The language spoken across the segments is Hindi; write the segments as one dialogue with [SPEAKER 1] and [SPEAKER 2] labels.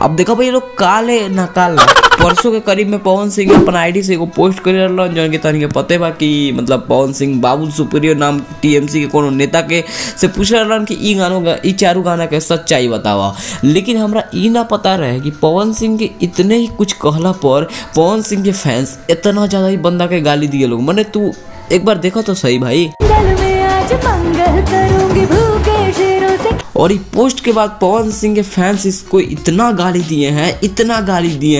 [SPEAKER 1] अब देखो भाई, ये लोग काले ना काल परसों के करीब में पवन सिंह अपन आईडी से एगो पोस्ट कर रहल जौन के तनिक पते बा कि मतलब पवन सिंह बाबुल सुप्रियो नाम टीएमसी के कोनो नेता के से पूछ रहलन कि ई चारू गाना के सच्चाई बतावा। लेकिन हमरा ई ना पता रहे कि पवन सिंह के इतने ही कुछ कहला पर पवन सिंह के फैंस इतना ज्यादा ही बंदा के गाली दिए लोग। मैंने तू एक बार देखो तो सही भाई। और ये पोस्ट के बाद पवन सिंह के फैंस इसको इतना गाली दिए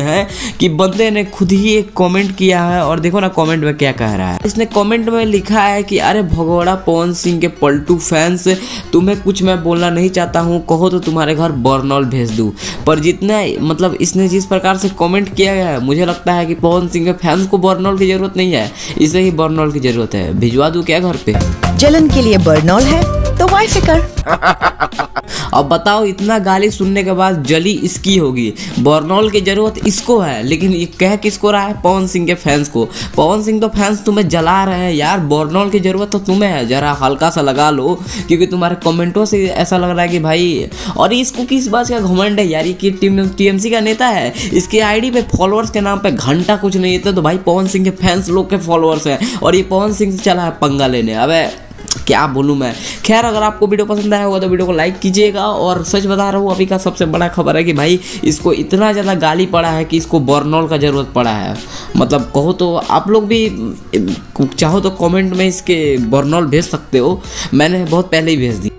[SPEAKER 1] हैं कि बंदे ने खुद ही एक कमेंट किया है। और देखो ना कमेंट में क्या कह रहा है। इसने कमेंट में लिखा है कि अरे भगोड़ा पवन सिंह के पलटू फैंस, तुम्हें कुछ मैं बोलना नहीं चाहता हूँ, कहो तो तुम्हारे घर बर्नौल भेज दूँ। पर जितना मतलब इसने जिस प्रकार से कमेंट किया गया है, मुझे लगता है कि पवन सिंह के फैंस को बर्नौल की जरूरत नहीं है, इसे ही बर्नौल की जरूरत है। भिजवा दूँ क्या घर पे?
[SPEAKER 2] जलन के लिए बर्नौल है तो वाई फिकर।
[SPEAKER 1] अब बताओ, इतना गाली सुनने के बाद जली इसकी होगी, बर्नौल की जरूरत इसको है, लेकिन ये कह किसको रहा है? पवन सिंह के फैंस को। पवन सिंह तो फैंस तुम्हें जला रहे हैं यार, बर्नौल की जरूरत तो तुम्हें है, जरा हल्का सा लगा लो, क्योंकि तुम्हारे कमेंटों से ऐसा लग रहा है कि भाई। और इसको किस बात का घमंड है यार? ये टीएमसी का नेता है, इसके आईडी पे फॉलोअर्स के नाम पे घंटा कुछ नहीं है, तो भाई पवन सिंह के फैंस लोग के फॉलोअर्स हैं, और ये पवन सिंह से चला है पंगा लेने। अबे क्या बोलूँ मैं। खैर, अगर आपको वीडियो पसंद आया होगा तो वीडियो को लाइक कीजिएगा। और सच बता रहा हूँ, अभी का सबसे बड़ा खबर है कि भाई इसको इतना ज़्यादा गाली पड़ा है कि इसको बर्नौल का ज़रूरत पड़ा है। मतलब कहो तो आप लोग भी चाहो तो कमेंट में इसके बर्नौल भेज सकते हो, मैंने बहुत पहले ही भेज दी।